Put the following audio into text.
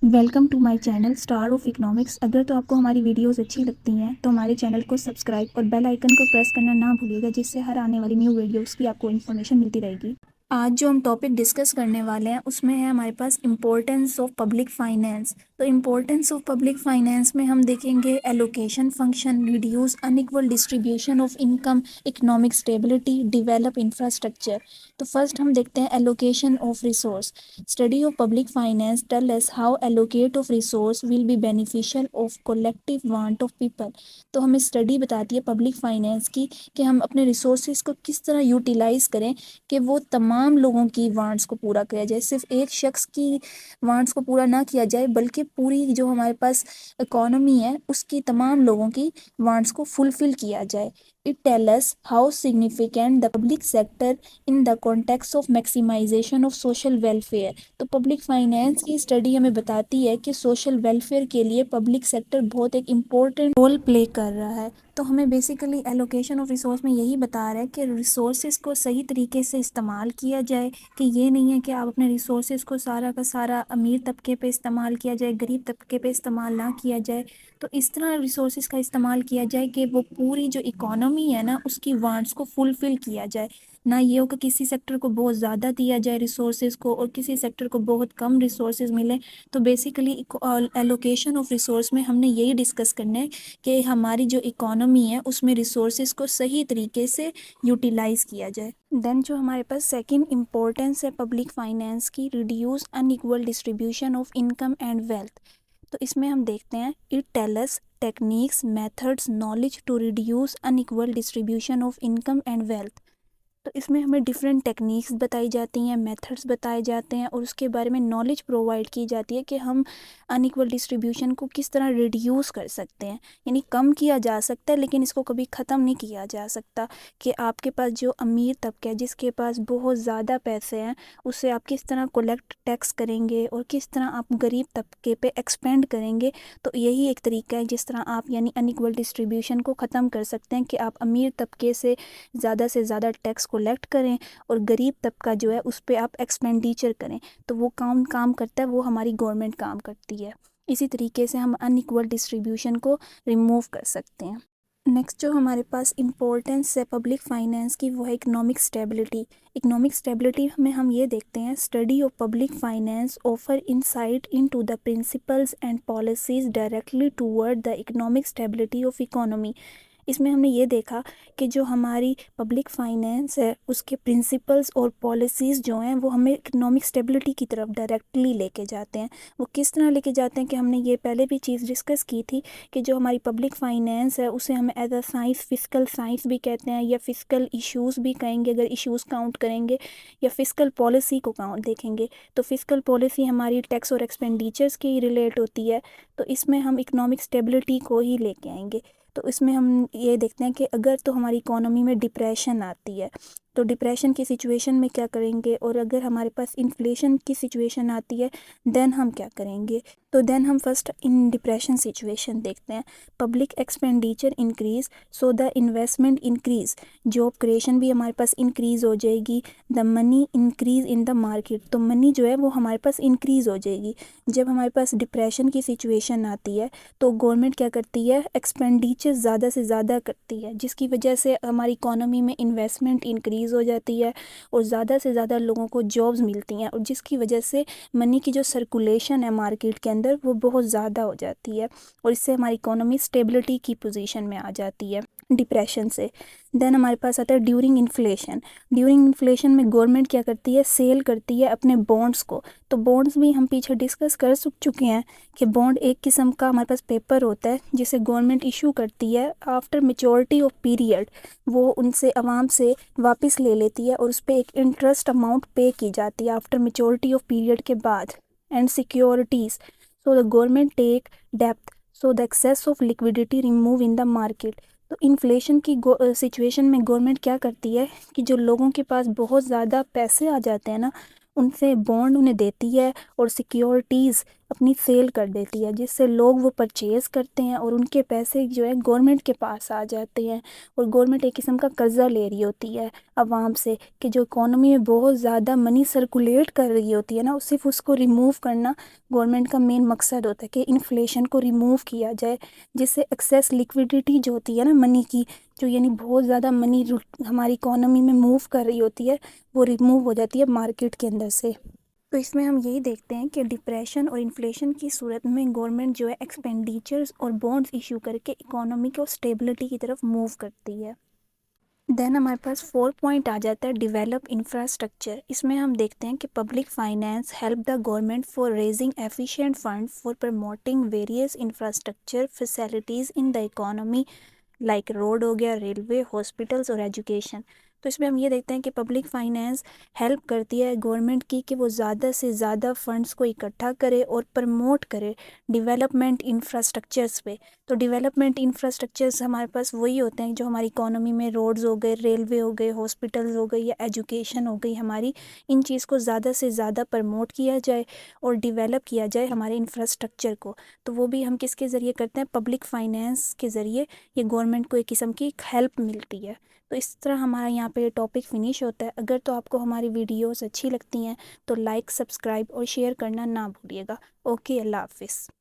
Welcome to my channel star of economics. अगर तो आपको हमारी वीडियोस अच्छी लगती हैं तो हमारे चैनल को सब्सक्राइब और बेल आइकन को प्रेस करना ना भूलिएगा, जिससे हर आने वाली न्यू वीडियोस की आपको इन्फॉर्मेशन मिलती रहेगी। आज जो हम टॉपिक डिस्कस करने वाले हैं उसमें है हमारे पास इम्पोर्टेंस ऑफ पब्लिक फाइनेंस। तो इम्पोर्टेंस ऑफ पब्लिक फाइनेंस में हम देखेंगे allocation function, reduce unequal distribution of income, economic stability, develop infrastructure. तो फर्स्ट हम देखते हैं allocation of resource. Study of public finance tell us how allocate of resource will be beneficial of collective want of people. तो हमें study बताती है public finance की कि हम अपने रिसोर्सेज को किस तरह यूटिलाइज करें कि वो तमाम लोगों की वांट्स को पूरा किया जाए। सिर्फ एक शख्स की वांट्स को पूरा ना किया जाए बल्कि पूरी जो हमारे पास इकोनॉमी है उसकी तमाम लोगों की वांट्स को फुलफिल किया जाए। It tell us how significant the public sector in the context of maximisation of social welfare. तो पब्लिक फाइनेंस की स्टडी हमें बताती है कि सोशल वेलफेयर के लिए पब्लिक सेक्टर बहुत एक इम्पोर्टेंट रोल प्ले कर रहा है। तो हमें बेसिकली एलोकेशन ऑफ रिसोर्स में यही बता रहा है कि रिसोर्सेज को सही तरीके से इस्तेमाल किया जाए, कि ये नहीं है कि आप अपने रिसोर्सेज को सारा का सारा अमीर तबके पे इस्तेमाल किया जाए, गरीब तबके पे इस्तेमाल ना किया जाए। तो इस तरह रिसोर्सेज का इस्तेमाल किया जाए कि वो पूरी जो इकोनॉमी है ना उसकी वांट्स को फुलफिल किया जाए। ना ये हो कि किसी सेक्टर को बहुत ज़्यादा दिया जाए रिसोर्सेज को और किसी सेक्टर को बहुत कम रिसोर्सेज मिले। तो बेसिकली एलोकेशन ऑफ रिसोर्स में हमने यही डिस्कस करना है कि हमारी जो इकोनॉमी है उसमें रिसोर्सेज को सही तरीके से यूटिलाइज किया जाए। देन जो हमारे पास सेकंड इम्पोर्टेंस है पब्लिक फाइनेंस की, reduce unequal distribution of income and wealth. तो इसमें हम देखते हैं it tells techniques, methods, knowledge to reduce unequal distribution of income and wealth. तो इसमें हमें डिफरेंट टेक्निक्स बताई जाती हैं, मेथड्स बताए जाते हैं और उसके बारे में नॉलेज प्रोवाइड की जाती है कि हम अनइक्वल डिस्ट्रीब्यूशन को किस तरह रिड्यूस कर सकते हैं। यानी कम किया जा सकता है लेकिन इसको कभी ख़त्म नहीं किया जा सकता। कि आपके पास जो अमीर तबका है जिसके पास बहुत ज़्यादा पैसे हैं उससे आप किस तरह कलेक्ट टैक्स करेंगे और किस तरह आप गरीब तबके पे एक्सपेंड करेंगे। तो यही एक तरीका है जिस तरह आप यानी अनइक्वल डिस्ट्रीब्यूशन को ख़त्म कर सकते हैं कि आप अमीर तबके से ज़्यादा टैक्स कलेक्ट करें और गरीब तबका जो है उस पर आप एक्सपेंडिचर करें। तो वो काम करता है, वो हमारी गवर्नमेंट काम करती है। इसी तरीके से हम अनइक्वल डिस्ट्रीब्यूशन को रिमूव कर सकते हैं। नेक्स्ट जो हमारे पास इम्पोर्टेंस है पब्लिक फाइनेंस की वो है इकोनॉमिक स्टेबिलिटी। इकोनॉमिक स्टेबिलिटी में हम ये देखते हैं study of public finance offer insight into the principles and policies directly toward the economic stability of economy. इसमें हमने ये देखा कि जो हमारी पब्लिक फाइनेंस है उसके प्रिंसिपल्स और पॉलिसीज़ जो हैं वो हमें इकोनॉमिक स्टेबिलिटी की तरफ डायरेक्टली लेके जाते हैं। वो किस तरह लेके जाते हैं कि हमने ये पहले भी चीज़ डिस्कस की थी कि जो हमारी पब्लिक फाइनेंस है उसे हम as a science, physical science भी कहते हैं या फिजिकल इश्यूज़ भी कहेंगे अगर इश्यूज़ काउंट करेंगे, या फिजिकल पॉलिसी को काउंट देखेंगे। तो फिजिकल पॉलिसी हमारी टैक्स और एक्सपेंडिचर्स की रिलेट होती है, तो इसमें हम इकोनॉमिक स्टेबिलिटी को ही लेके आएंगे। तो इसमें हम ये देखते हैं कि अगर तो हमारी इकोनॉमी में डिप्रेशन आती है तो डिप्रेशन की सिचुएशन में क्या करेंगे, और अगर हमारे पास इन्फ्लेशन की सिचुएशन आती है देन हम क्या करेंगे। तो देन हम फर्स्ट इन डिप्रेशन सिचुएशन देखते हैं। Public expenditure increase so the investment increase, job creation भी हमारे पास इंक्रीज हो जाएगी। The money increase in the market, तो मनी जो है वो हमारे पास इंक्रीज हो जाएगी। जब हमारे पास डिप्रेशन की सिचुएशन आती है तो गवर्नमेंट क्या करती है, एक्सपेंडिचर ज़्यादा से ज़्यादा करती है, जिसकी वजह से हमारी इकोनॉमी में इन्वेस्टमेंट इंक्रीज़ हो जाती है और ज़्यादा से ज़्यादा लोगों को जॉब्स मिलती हैं, और जिसकी वजह से मनी की जो सर्कुलेशन है मार्केट के अंदर वो बहुत ज़्यादा हो जाती है, और इससे हमारी इकोनॉमी स्टेबिलिटी की पोजीशन में आ जाती है डिप्रेशन से। देन हमारे पास आता है ड्यूरिंग इन्फ्लेशन। ड्यूरिंग इन्फ्लेशन में गवर्नमेंट क्या करती है, सेल करती है अपने बॉन्ड्स को। तो बॉन्ड्स भी हम पीछे डिस्कस कर चुके हैं कि बॉन्ड एक किस्म का हमारे पास पेपर होता है जिसे गवर्नमेंट इशू करती है आफ्टर मेच्योरिटी ऑफ पीरियड। वो उनसे आवाम से वापस ले लेती है और उस पर एक इंटरेस्ट अमाउंट पे की जाती है आफ्टर मेच्योरिटी ऑफ पीरियड के बाद। And securities, so the government take depth so the excess of liquidity remove in the market. तो इन्फ्लेशन की सिचुएशन में गवर्नमेंट क्या करती है कि जो लोगों के पास बहुत ज़्यादा पैसे आ जाते हैं ना उनसे बॉन्ड उन्हें देती है और सिक्योरिटीज़ अपनी सेल कर देती है, जिससे लोग वो परचेज़ करते हैं और उनके पैसे जो है गवर्नमेंट के पास आ जाते हैं। और गवर्नमेंट एक किस्म का कर्जा ले रही होती है आवाम से, कि जो इकोनॉमी में बहुत ज़्यादा मनी सर्कुलेट कर रही होती है ना, सिर्फ उसको रिमूव करना गवर्नमेंट का मेन मकसद होता है कि इन्फ्लेशन को रिमूव किया जाए, जिससे एक्सेस लिक्विडिटी जो होती है ना मनी की, जो यानी बहुत ज़्यादा मनी हमारी इकोनॉमी में मूव कर रही होती है, वो रिमूव हो जाती है मार्केट के अंदर से। तो इसमें हम यही देखते हैं कि डिप्रेशन और इन्फ्लेशन की सूरत में गवर्नमेंट जो है एक्सपेंडिचर्स और बॉन्ड्स इशू करके इकोनॉमी को स्टेबिलिटी की तरफ मूव करती है। देन हमारे पास 4 पॉइंट आ जाता है डेवलप इंफ्रास्ट्रक्चर। इसमें हम देखते हैं कि public finance help the government for raising efficient fund for promoting various infrastructure facilities in the economy, like road हो गया, रेलवे, हॉस्पिटल्स और एजुकेशन। तो इसमें हम ये देखते हैं कि पब्लिक फाइनेंस हेल्प करती है गवर्नमेंट की कि वो ज़्यादा से ज़्यादा फंड्स को इकट्ठा करे और प्रमोट करे डेवलपमेंट इंफ्रास्ट्रक्चर्स पे। तो डेवलपमेंट इंफ्रास्ट्रक्चर्स हमारे पास वही होते हैं जो हमारी इकोनॉमी में रोड्स हो गए, रेलवे हो गए, हॉस्पिटल्स हो गई या एजुकेशन हो गई हमारी, इन चीज़ को ज़्यादा से ज़्यादा प्रमोट किया जाए और डेवलप किया जाए हमारे इंफ्रास्ट्रक्चर को। तो वो भी हम किसके ज़रिए करते हैं, पब्लिक फाइनेंस के ज़रिए ये गवर्नमेंट को एक किस्म की हेल्प मिलती है। तो इस तरह हमारा यहाँ पे टॉपिक फिनिश होता है। अगर तो आपको हमारी वीडियोस अच्छी लगती हैं तो लाइक, सब्सक्राइब और शेयर करना ना भूलिएगा। ओके, अल्लाह हाफिज़।